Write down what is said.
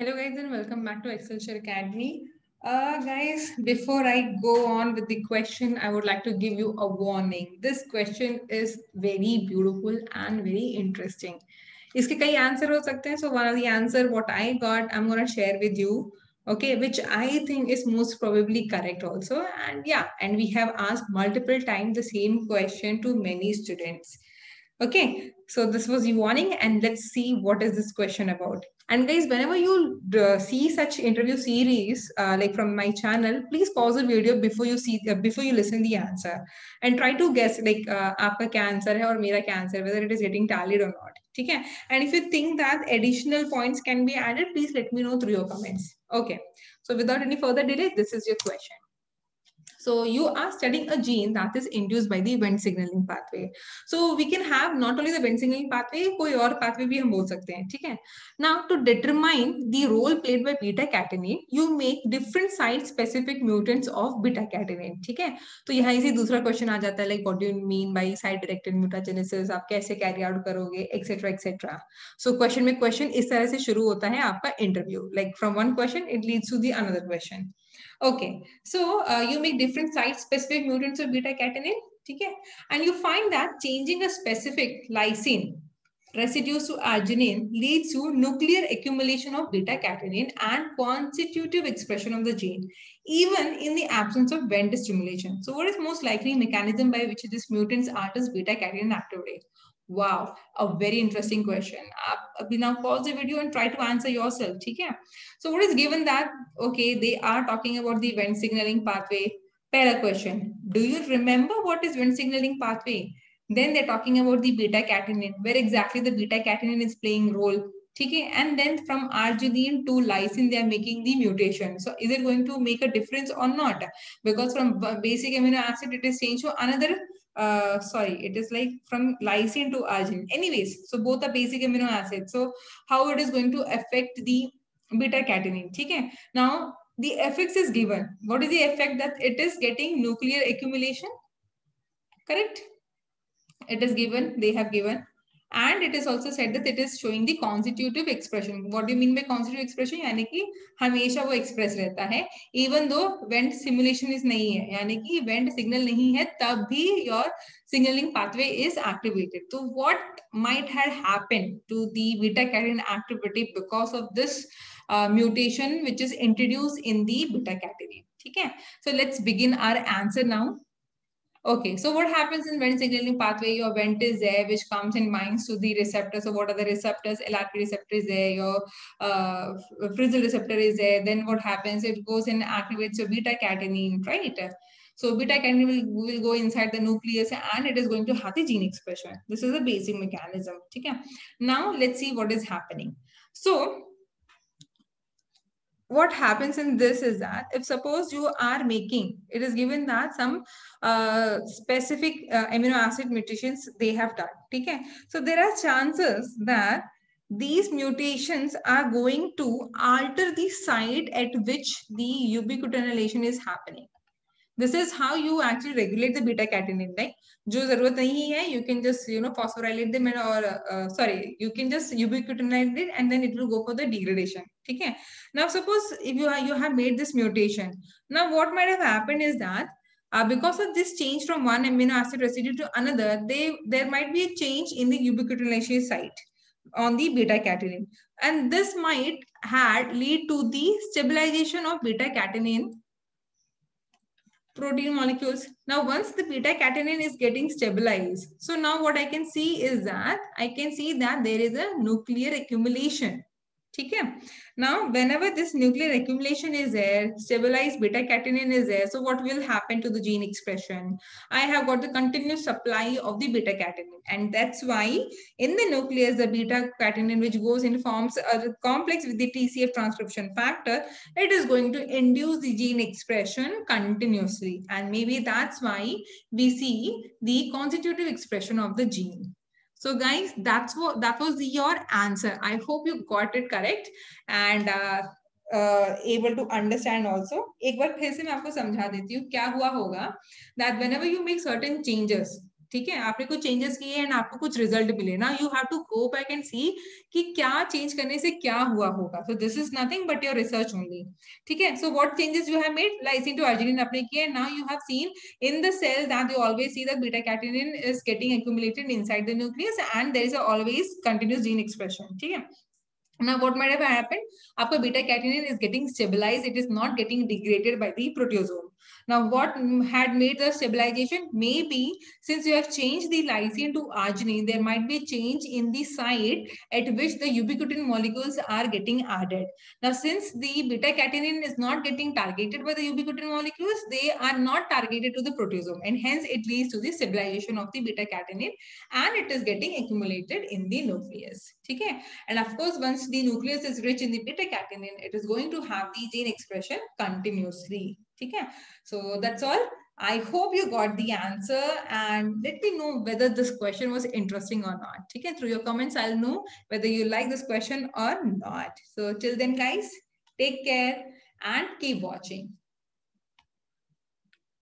Hello guys and welcome back to Excelsior Academy. Guys, before I go on with the question, I would like to give you a warning. This question is very beautiful and very interesting. इसके कई answer हो सकते हैं. So one of the answer what I got, I'm gonna share with you. Okay, which I think is most probably correct also. And yeah, and we have asked multiple times the same question to many students. Okay, so this was the warning, and let's see what is this question about. And guys, whenever you see such interview series like from my channel, please pause the video before you listen the answer and try to guess like आपका क्या answer है और मेरा क्या answer है, whether it is getting tallied or not. ठीक है? And if you think that additional points can be added, please let me know through your comments. Okay. So without any further delay, this is your question. So you are studying a gene that is induced by the Wnt signaling pathway. So we can have not only the Wnt signaling pathway, कोई और pathway भी हम बोल सकते हैं, ठीक है? Now to determine the role played by beta catenin, you make different site-specific mutants of beta catenin, ठीक है? तो यहाँ इसी दूसरा question आ जाता है like what do you mean by site-directed mutagenesis? आप कैसे carry out करोगे, etc. etc. So question में question इस तरह से शुरू होता है आपका interview. Like from one question it leads to the another question. Okay, so you make different site-specific mutants of beta-catenin, okay? And you find that changing a specific lysine residues to arginine leads to nuclear accumulation of beta-catenin and constitutive expression of the gene, even in the absence of Wnt stimulation. So what is most likely mechanism by which these mutants alters beta-catenin activity? Wow, a very interesting question. आप अभी now pause the video and try to answer yourself, ठीक है? So what is given that, okay, they are talking about the Wnt signaling pathway. Pehla question, do you remember what is Wnt signaling pathway? Then they're talking about the beta-catenin, where exactly the beta-catenin is playing role. Okay, and then from arginine to lysine, they are making the mutation. So is it going to make a difference or not? Because from basic amino acid, it is changed to another it is like from lysine to arginine. Anyways, so both are basic amino acids. So how it is going to affect the beta-catenin? Okay, now the effects is given. What is the effect? That it is getting nuclear accumulation, correct? It is given, they have given, and it is also said that it is showing the constitutive expression. What do you mean by constitutive expression? यानी कि हमेशा वो express रहता है even though Wnt simulation is नहीं है, यानी कि Wnt signal नहीं है तब भी your signaling pathway is activated. So what might have happened to the beta catenin activity because of this mutation which is introduced in the beta catenin? ठीक है? So let's begin our answer now. Okay, so what happens in Wnt signaling pathway? Your Wnt is there, which comes and binds to the receptor. So what are the receptors? LRP receptor is there, your Frizzle receptor is there. Then what happens? It goes and activates your beta-catenin, right? So beta-catenin will go inside the nucleus and it is going to have the gene expression. This is a basic mechanism. Okay? Now let's see what is happening. So what happens in this is that if suppose you are making, it is given that some specific amino acid mutations they have done, okay? So there are chances that these mutations are going to alter the site at which the ubiquitination is happening. This is how you actually regulate the beta catenin, right? जो जरूरत नहीं है, you can just phosphorylate them or you can just ubiquitinize it and then it will go for the degradation. ठीक है? Now suppose if you have made this mutation, now what might have happened is that because of this change from one amino acid residue to another, there might be a change in the ubiquitination site on the beta catenin, and this might lead to the stabilization of beta catenin protein molecules. Now, once the beta catenin is getting stabilized, so now what I can see is that there is a nuclear accumulation. ठीक है? Now, whenever this nuclear accumulation is there, stabilized beta catenin is there. So, what will happen to the gene expression? I have got the continuous supply of the beta catenin, and that's why in the nucleus, the beta catenin, which goes and forms a complex with the TCF transcription factor, it is going to induce the gene expression continuously, and maybe that's why we see the constitutive expression of the gene. So guys, that was your answer. I hope you got it correct and able to understand also. एक बार फिर से मैं आपको समझा देती हूँ क्या हुआ होगा that whenever you make certain changes, ठीक है, आपने कुछ चेंजेस किए एंड आपको कुछ रिजल्ट मिले ना, you have to go back and see कि क्या चेंज करने से क्या हुआ होगा. So this is nothing but your research only. ठीक है, so what changes you have made, lysine to arginine आपने किए, now you have seen in the cell that you always see that beta catenin is getting accumulated inside the nucleus and there is a always continuous gene expression. ठीक है. Now what might have happened, आपका beta catenin is getting stabilized, it is not getting degraded by the proteasome. Now what had made the stabilization, maybe since you have changed the lysine to arginine, there might be a change in the site at which the ubiquitin molecules are getting added. Now since the beta catenin is not getting targeted by the ubiquitin molecules, they are not targeted to the proteasome and hence it leads to the stabilization of the beta catenin and it is getting accumulated in the nucleus. Okay, and of course once the nucleus is rich in the beta catenin, it is going to have the gene expression continuously. Okay, so that's all. I hope you got the answer and let me know whether this question was interesting or not. Okay, through your comments I'll know whether you like this question or not. So till then guys, take care and keep watching.